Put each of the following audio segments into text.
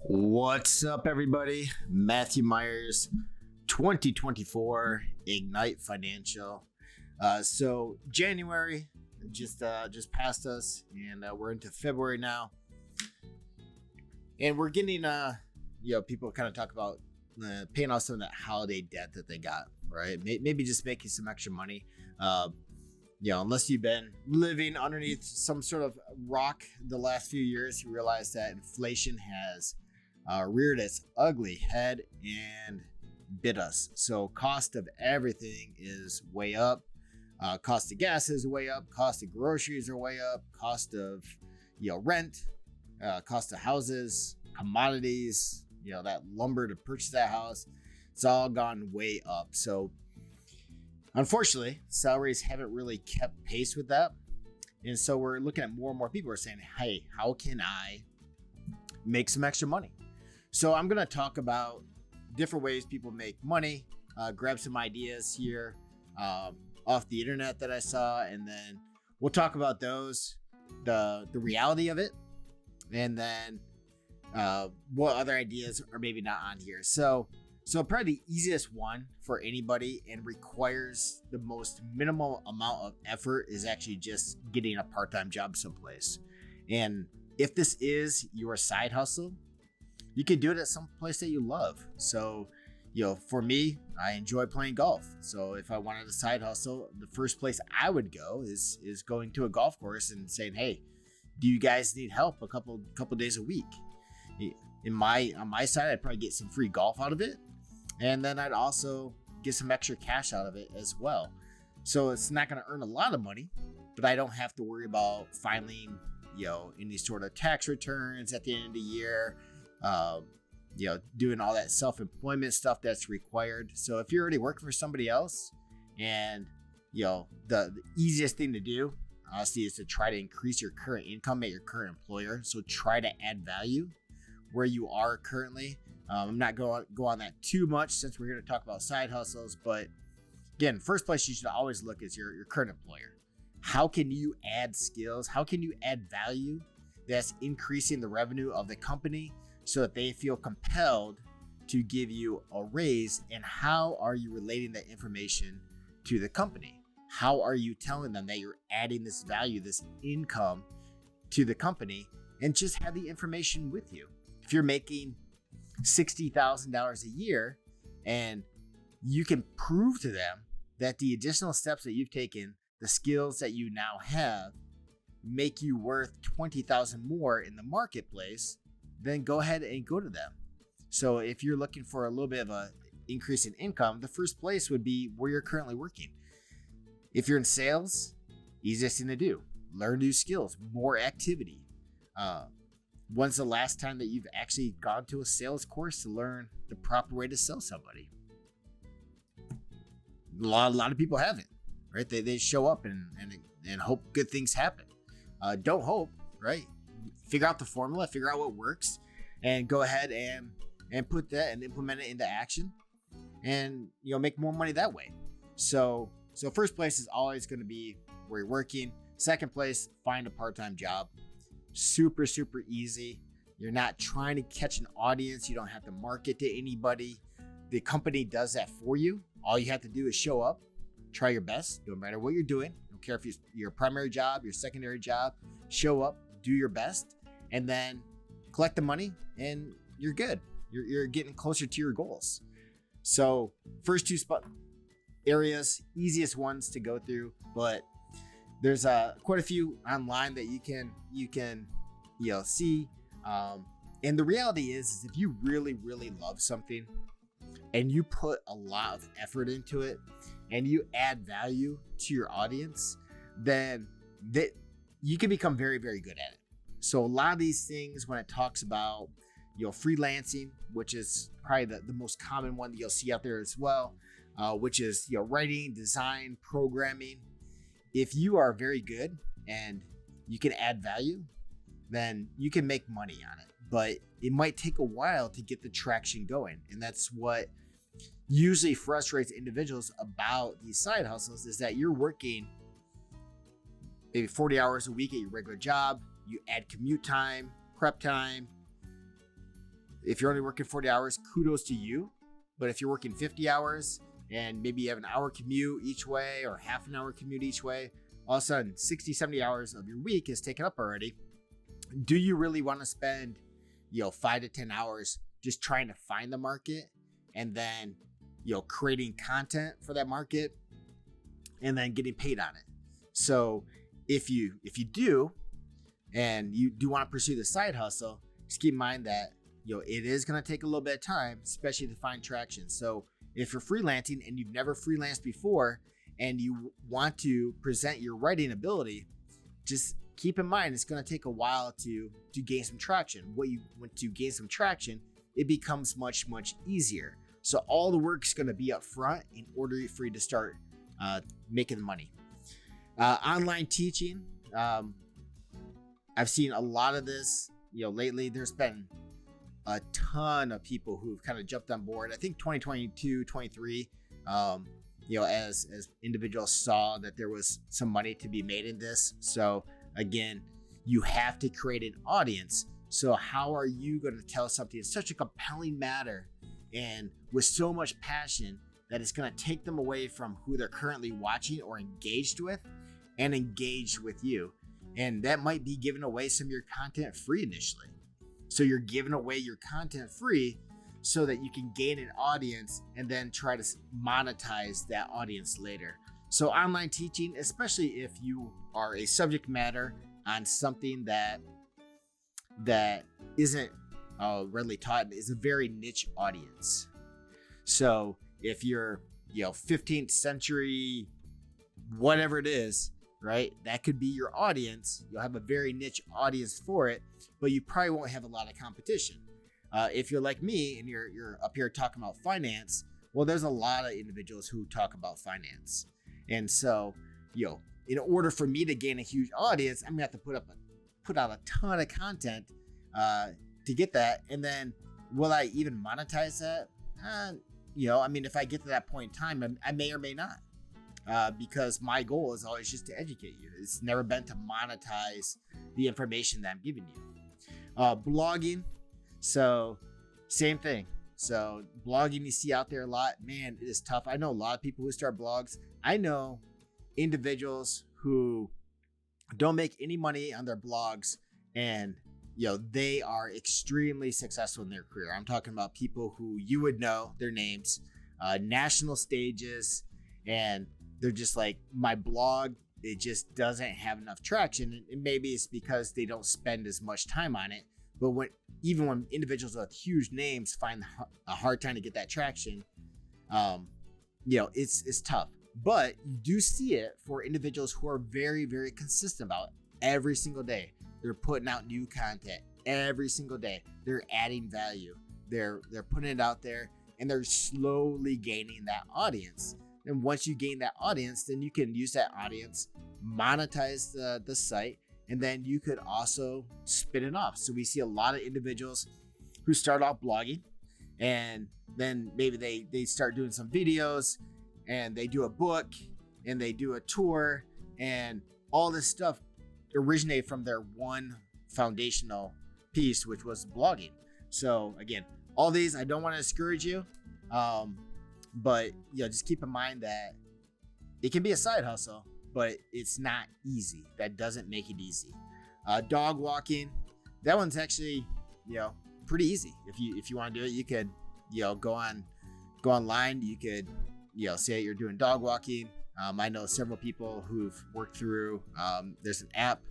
What's up, everybody? Matthew Myers, 2024 Ignite Financial. So January just passed us, and we're into February now, and we're getting people kind of talk about paying off some of that holiday debt that they got, right? Maybe just making some extra money. Unless you've been living underneath some sort of rock the last few years, you realize that inflation has reared its ugly head and bit us. So cost of everything is way up. Cost of gas is way up. Cost of groceries are way up. Cost of rent, cost of houses, commodities, that lumber to purchase that house. It's all gone way up. So unfortunately, salaries haven't really kept pace with that. And so we're looking at more and more people are saying, hey, how can I make some extra money? So I'm going to talk about different ways people make money, grab some ideas here off the internet that I saw, and then we'll talk about those, the reality of it, and then what other ideas are maybe not on here. So probably the easiest one for anybody and requires the most minimal amount of effort is actually just getting a part-time job someplace. And if this is your side hustle, you can do it at some place that you love. So, for me, I enjoy playing golf. So if I wanted a side hustle, the first place I would go is going to a golf course and saying, hey, do you guys need help a couple days a week? On my side, I'd probably get some free golf out of it. And then I'd also get some extra cash out of it as well. So it's not going to earn a lot of money, but I don't have to worry about filing, any sort of tax returns at the end of the year. Doing all that self-employment stuff that's required. So if you're already working for somebody else and, the easiest thing to do, honestly, is to try to increase your current income at your current employer. So try to add value where you are currently. I'm not going to go on that too much since we're here to talk about side hustles. But again, first place you should always look is your current employer. How can you add skills? How can you add value that's increasing the revenue of the company so that they feel compelled to give you a raise? And how are you relating that information to the company? How are you telling them that you're adding this value, this income to the company, and just have the information with you? If you're making $60,000 a year and you can prove to them that the additional steps that you've taken, the skills that you now have, make you worth $20,000 more in the marketplace, then go ahead and go to them. So if you're looking for a little bit of a increase in income, the first place would be where you're currently working. If you're in sales, easiest thing to do, learn new skills, more activity. When's the last time that you've actually gone to a sales course to learn the proper way to sell somebody? A lot of people haven't, right? They show up and hope good things happen. Don't hope, right? Figure out the formula, figure out what works, and go ahead and put that and implement it into action, and make more money that way. So first place is always going to be where you're working. Second place, find a part-time job. Super easy. You're not trying to catch an audience. You don't have to market to anybody. The company does that for you. All you have to do is show up, try your best, no matter what you're doing. Don't care if it's your primary job, your secondary job. Show up, do your best, and then collect the money, and you're good. You're getting closer to your goals. So first two areas, easiest ones to go through, but there's quite a few online that you can see. And the reality is if you really love something and you put a lot of effort into it and you add value to your audience, then you can become very good at it. So a lot of these things, when it talks about freelancing, which is probably the most common one that you'll see out there as well, which is writing, design, programming. If you are very good and you can add value, then you can make money on it. But it might take a while to get the traction going. And that's what usually frustrates individuals about these side hustles, is that you're working maybe 40 hours a week at your regular job. You add commute time, prep time, If you're only working 40 hours, kudos to you. But if you're working 50 hours and maybe you have an hour commute each way or half an hour commute each way, all of a sudden 60, 70 hours of your week is taken up already. Do you really want to spend, 5 to 10 hours just trying to find the market and then, creating content for that market and then getting paid on it? So if you do, and you do want to pursue the side hustle, just keep in mind that, it is going to take a little bit of time, especially to find traction. So if you're freelancing and you've never freelanced before and you want to present your writing ability, just keep in mind it's going to take a while to gain some traction. When to gain some traction, it becomes much, much easier. So all the work is going to be up front in order for you to start making the money. Online teaching. I've seen a lot of this, lately. There's been a ton of people who've kind of jumped on board. I think 2022, 23, as individuals saw that there was some money to be made in this. So again, you have to create an audience. So how are you going to tell something in such a compelling manner and with so much passion that it's going to take them away from who they're currently watching or engaged with and engaged with you? And that might be giving away some of your content free initially. So you're giving away your content free so that you can gain an audience and then try to monetize that audience later. So online teaching, especially if you are a subject matter on something that isn't readily taught, is a very niche audience. So if you're, 15th century, whatever it is, right? That could be your audience. You'll have a very niche audience for it, but you probably won't have a lot of competition. If you're like me and you're up here talking about finance, well, there's a lot of individuals who talk about finance. And so, in order for me to gain a huge audience, I'm gonna have to put out a ton of content to get that. And then will I even monetize that? If I get to that point in time, I may or may not. Because my goal is always just to educate you. It's never been to monetize the information that I'm giving you. Blogging, so same thing. So blogging you see out there a lot, man, it is tough. I know a lot of people who start blogs. I know individuals who don't make any money on their blogs and they are extremely successful in their career. I'm talking about people who you would know their names, national stages, and they're just like, my blog, it just doesn't have enough traction. And maybe it's because they don't spend as much time on it. But when individuals with huge names find a hard time to get that traction, it's tough. But you do see it for individuals who are very, very consistent about it. Every single day. They're putting out new content every single day. They're adding value. They're putting it out there, and they're slowly gaining that audience. And once you gain that audience, then you can use that audience, monetize the site, and then you could also spin it off. So we see a lot of individuals who start off blogging, and then maybe they start doing some videos, and they do a book, and they do a tour, and all this stuff originated from their one foundational piece, which was blogging. So again, all these, I don't want to discourage you. But just keep in mind that it can be a side hustle, but it's not easy. That doesn't make it easy. Dog walking, that one's actually, pretty easy. If you want to do it, you could, go online. You could, say you're doing dog walking. I know several people who've worked through. There's an app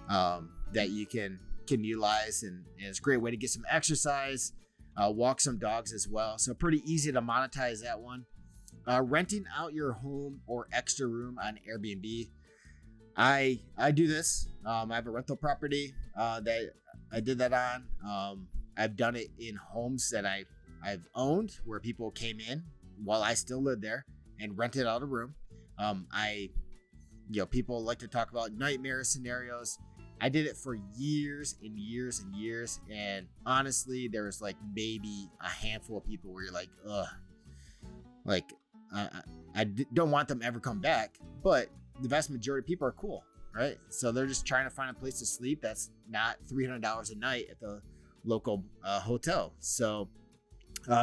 that you can utilize, and it's a great way to get some exercise. Walk some dogs as well. So pretty easy to monetize that one. Renting out your home or extra room on Airbnb. I do this. I have a rental property that I did that on. I've done it in homes that I've owned where people came in while I still lived there and rented out a room. People like to talk about nightmare scenarios. I did it for years and years and years, and honestly, there was like maybe a handful of people where you're like, ugh, like don't want them to ever come back. But the vast majority of people are cool, right? So they're just trying to find a place to sleep that's not $300 a night at the local hotel. So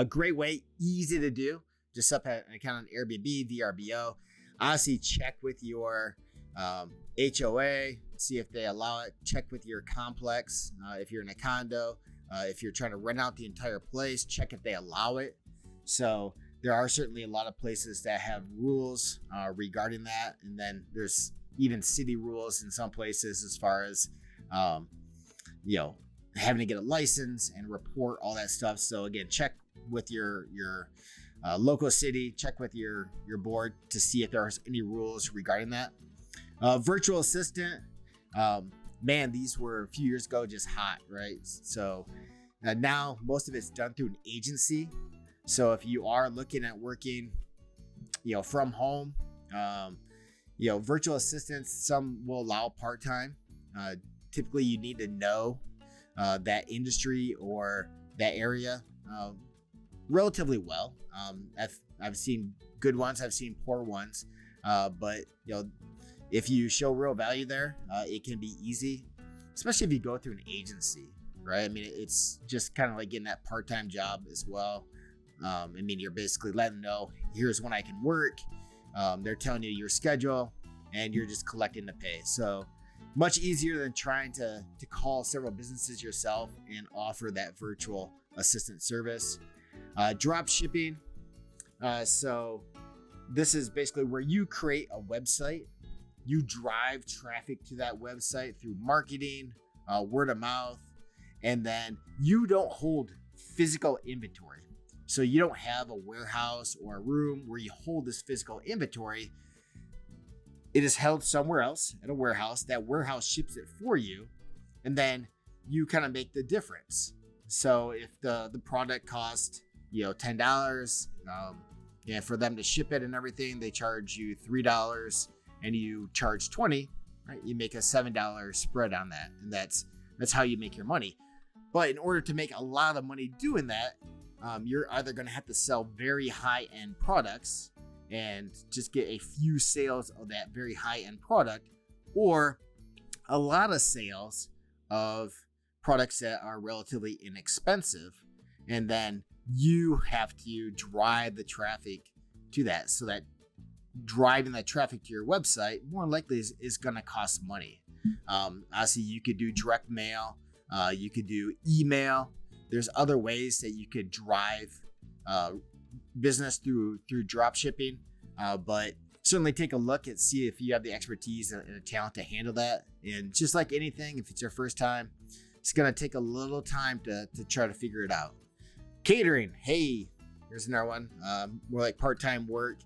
great way, easy to do. Just set up an account on Airbnb, VRBO. Honestly, check with your HOA, see if they allow it. Check with your complex. If you're in a condo, if you're trying to rent out the entire place, check if they allow it. So there are certainly a lot of places that have rules regarding that. And then there's even city rules in some places as far as, having to get a license and report all that stuff. So again, check with your local city, check with your board to see if there's any rules regarding that. Virtual assistant, man, these were a few years ago just hot, right? So now most of it's done through an agency. So if you are looking at working, from home, virtual assistants, some will allow part-time. Typically you need to know that industry or that area relatively well. I've seen good ones, I've seen poor ones, but if you show real value there, it can be easy, especially if you go through an agency, right? I mean, it's just kind of like getting that part-time job as well. You're basically letting them know, here's when I can work. They're telling you your schedule, and you're just collecting the pay. So much easier than trying to call several businesses yourself and offer that virtual assistant service. Drop shipping. So this is basically where you create a website. You drive traffic to that website through marketing, word of mouth, and then you don't hold physical inventory. So you don't have a warehouse or a room where you hold this physical inventory. It is held somewhere else at a warehouse. That warehouse ships it for you, and then you kind of make the difference. So if the product costs $10, for them to ship it and everything, they charge you $3, and you charge $20, right? You make a $7 spread on that, and that's how you make your money. But in order to make a lot of money doing that, you're either going to have to sell very high-end products and just get a few sales of that very high-end product, or a lot of sales of products that are relatively inexpensive, and then you have to drive the traffic to that. So that driving that traffic to your website more likely is going to cost money. Obviously, you could do direct mail, you could do email. There's other ways that you could drive business through drop shipping, but certainly take a look and see if you have the expertise and the talent to handle that. And just like anything, if it's your first time, it's going to take a little time to try to figure it out. Catering, hey, here's another one. More like part-time work.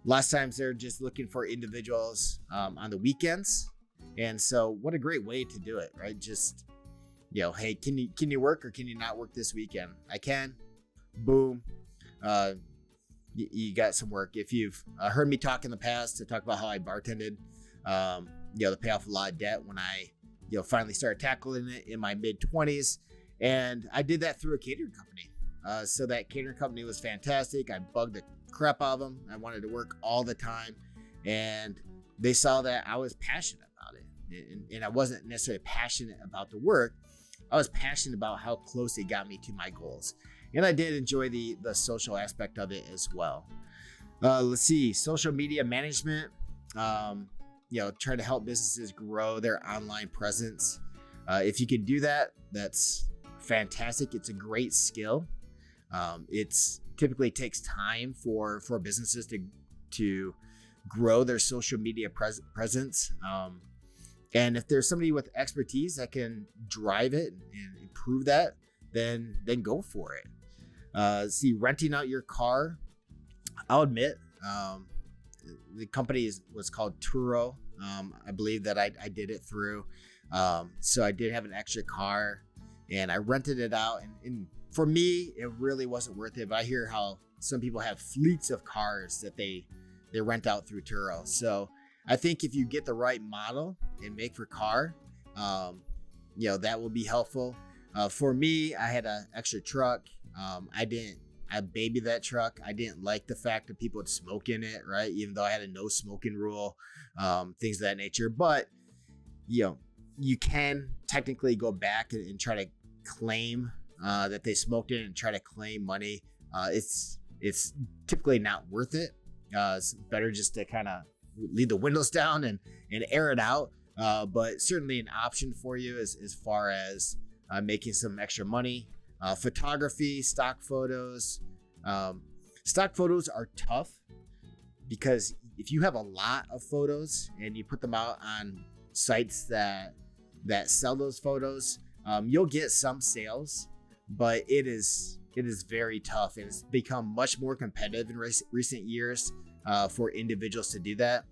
Last times they're just looking for individuals on the weekends, and so what a great way to do it, right? Just hey, can you work or can you not work this weekend? I can. Boom. You got some work. If you've heard me talk in the past, to talk about how I bartended, to pay off a lot of debt when I finally started tackling it in my mid-20s, and I did that through a catering company. So that catering company was fantastic. I bugged the crap out of them. I wanted to work all the time, and they saw that I was passionate about it, and I wasn't necessarily passionate about the work. I was passionate about how close it got me to my goals, and I did enjoy the social aspect of it as well. Let's see, social media management. Try to help businesses grow their online presence. If you can do that, that's fantastic. It's a great skill. It's typically takes time for businesses to grow their social media presence. And if there's somebody with expertise that can drive it and improve that, then go for it. See, renting out your car. I'll admit, the company was called Turo. I believe that I did it through. So I did have an extra car, and I rented it out. And for me, it really wasn't worth it. But I hear how some people have fleets of cars that they rent out through Turo. So I think if you get the right model and make for car, that will be helpful. For me, I had an extra truck. I babied that truck. I didn't like the fact that people would smoke in it, right? Even though I had a no smoking rule, things of that nature. But, you can technically go back and try to claim that they smoked in and try to claim money, it's typically not worth it. It's better just to kind of leave the windows down and air it out. But certainly an option for you as far as making some extra money. Photography, stock photos. Stock photos are tough because if you have a lot of photos and you put them out on sites that sell those photos, you'll get some sales, but it is very tough, and it's become much more competitive in recent years for individuals to do that.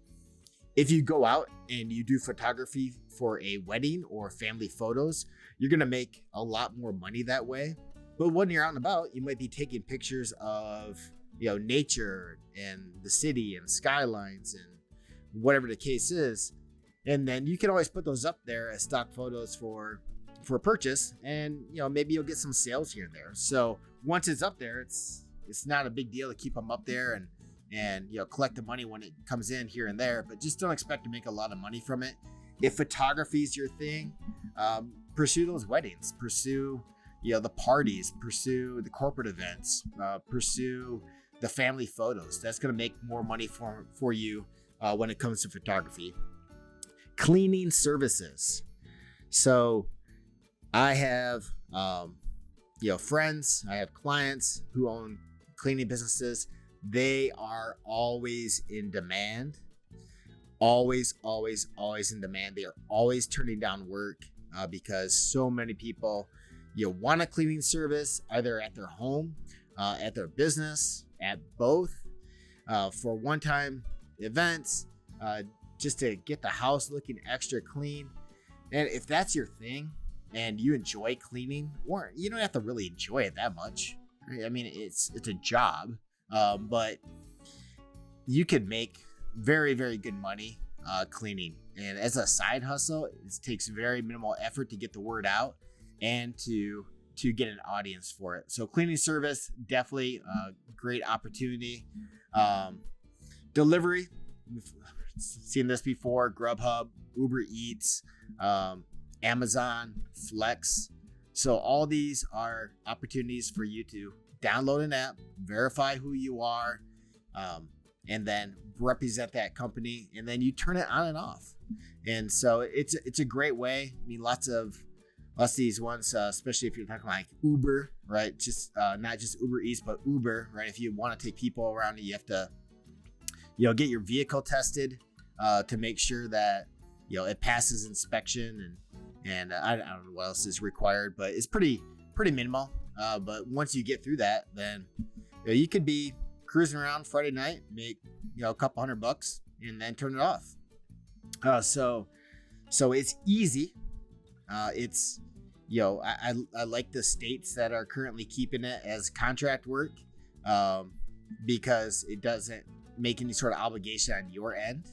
If you go out and you do photography for a wedding or family photos, you're going to make a lot more money that way. But when you're out and about, you might be taking pictures of, nature and the city and skylines and whatever the case is. And then you can always put those up there as stock photos for purchase, and maybe you'll get some sales here and there. So once it's up there, it's not a big deal to keep them up there and collect the money when it comes in here and there, but just don't expect to make a lot of money from it. If photography is your thing, pursue those weddings, pursue the parties, pursue the corporate events, pursue the family photos. That's going to make more money for you when it comes to photography. Cleaning services. So I have friends, I have clients who own cleaning businesses. They are always in demand. Always in demand. They are always turning down work because so many people want a cleaning service either at their home, at their business, at both, for one-time events, just to get the house looking extra clean. And if that's your thing and you enjoy cleaning, or you don't have to really enjoy it that much, right? I mean, it's a job, but you can make very, very good money cleaning. And as a side hustle, it takes very minimal effort to get the word out and to get an audience for it. So cleaning service, definitely a great opportunity. Delivery, we've seen this before: Grubhub, Uber Eats, Amazon, Flex. So all these are opportunities for you to download an app, verify who you are, and then represent that company, and then you turn it on and off. And so it's a great way. I mean, lots of these ones, especially if you're talking like Uber, right? Just not just Uber Eats, but Uber, right? If you want to take people around, you have to, get your vehicle tested to make sure that it passes inspection, and I don't know what else is required, but it's pretty minimal. But once you get through that, then you could be cruising around Friday night, make a couple $100, and then turn it off. So it's easy. It's I like the states that are currently keeping it as contract work, because it doesn't make any sort of obligation on your end.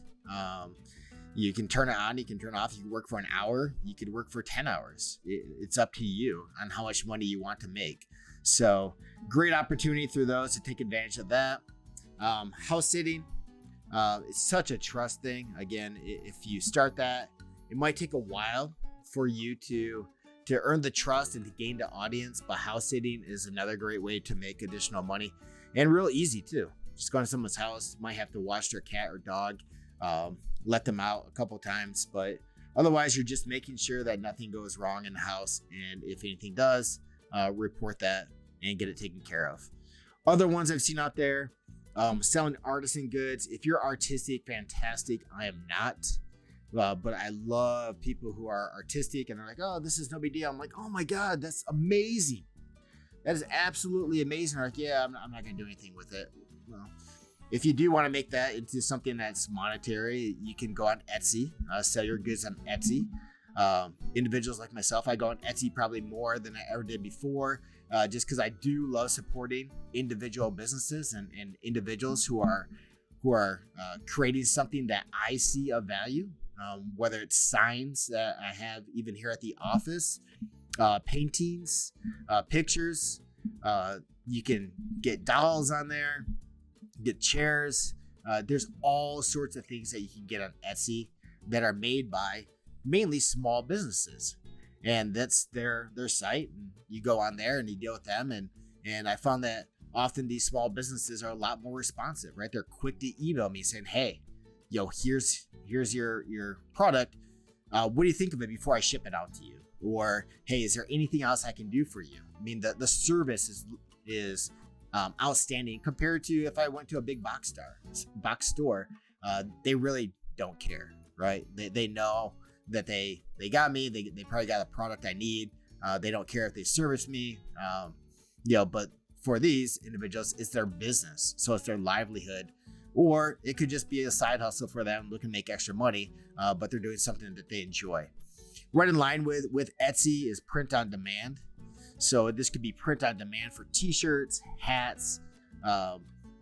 You can turn it on, you can turn it off, you can work for an hour, you could work for 10 hours. It's up to you on how much money you want to make. So great opportunity through those to take advantage of that. House sitting, it's such a trust thing. Again, if you start that, it might take a while for you to earn the trust and to gain the audience, but house sitting is another great way to make additional money, and real easy too. Just go to someone's house, might have to watch their cat or dog, let them out a couple times, but otherwise you're just making sure that nothing goes wrong in the house, and if anything does, report that and get it taken care of. Other ones I've seen out there, selling artisan goods. If you're artistic, fantastic. I am not. But I love people who are artistic and they're like, oh, this is no big deal. I'm like, oh my God, that's amazing. That is absolutely amazing. They're like, yeah, I'm not going to do anything with it. Well, if you do want to make that into something that's monetary, you can go on Etsy, sell your goods on Etsy. Individuals like myself, I go on Etsy probably more than I ever did before, just because I do love supporting individual businesses and individuals who are creating something that I see of value. Whether it's signs that I have even here at the office, paintings, pictures, you can get dolls on there, get chairs. There's all sorts of things that you can get on Etsy that are made by mainly small businesses. and that's their site. And you go on there and you deal with them. And I found that often these small businesses are a lot more responsive, right? They're quick to email me saying, hey, here's your product. What do you think of it before I ship it out to you? Or, hey, is there anything else I can do for you? I mean, the service is outstanding compared to if I went to a big box store. They really don't care, right? They know that they got me. They probably got a product I need. They don't care if they service me. But for these individuals, it's their business, so it's their livelihood. Or it could just be a side hustle for them, looking to make extra money, but they're doing something that they enjoy. Right in line with Etsy is print on demand. So this could be print on demand for t-shirts, hats.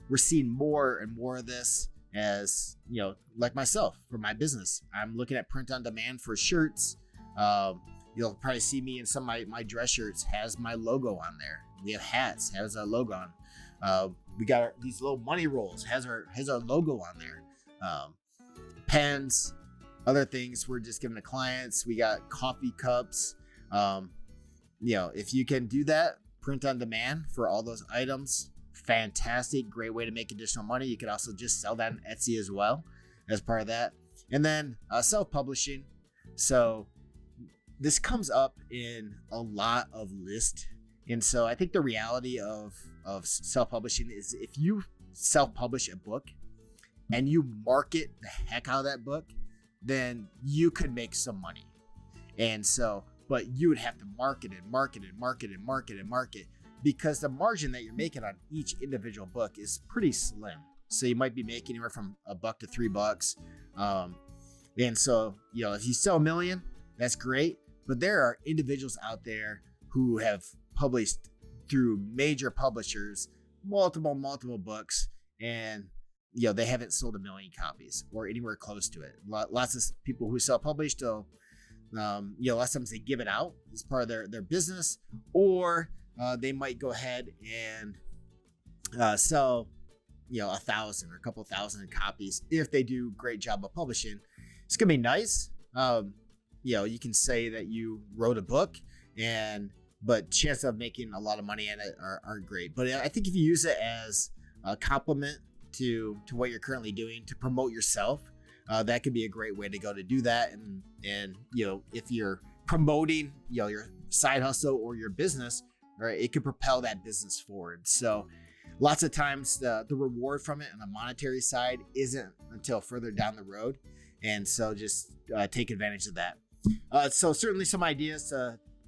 We're seeing more and more of this as, like myself for my business. I'm looking at print on demand for shirts. You'll probably see me in some of my dress shirts has my logo on there. We have hats, has our logo on. We got these little money rolls, has our logo on there. Pens, other things we're just giving to clients. We got coffee cups. If you can do that, print on demand for all those items, fantastic, great way to make additional money. You could also just sell that on Etsy as well as part of that. And then self-publishing. So this comes up in a lot of lists. And so I think the reality of self-publishing is if you self-publish a book and you market the heck out of that book, then you could make some money. And so, but you would have to market because the margin that you're making on each individual book is pretty slim. So you might be making anywhere from $1 to $3. And so, if you sell 1 million, that's great. But there are individuals out there who have published through major publishers, multiple books, and they haven't sold 1 million copies or anywhere close to it. Lots of people who self-publish, they'll, lots of times they give it out as part of their business, or they might go ahead and sell, 1,000 or a couple thousand copies if they do a great job of publishing. It's gonna be nice. You can say that you wrote a book, but chances of making a lot of money in it aren't great. But I think if you use it as a compliment to what you're currently doing to promote yourself, that could be a great way to go to do that. And if you're promoting your side hustle or your business, right, it could propel that business forward. So lots of times the reward from it on the monetary side isn't until further down the road. And so just take advantage of that. So certainly some ideas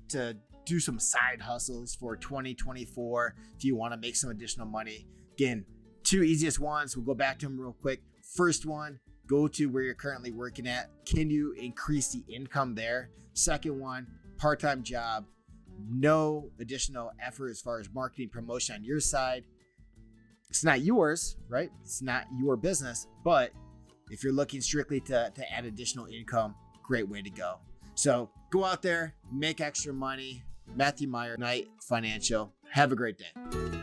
to do some side hustles for 2024 if you want to make some additional money. Again, 2 easiest ones. We'll go back to them real quick. First one, go to where you're currently working at. Can you increase the income there? Second one, part-time job. No additional effort as far as marketing promotion on your side. It's not yours, right? It's not your business, but if you're looking strictly to add additional income, great way to go. So go out there, make extra money. Matthew Meyer, Ignite Financial. Have a great day.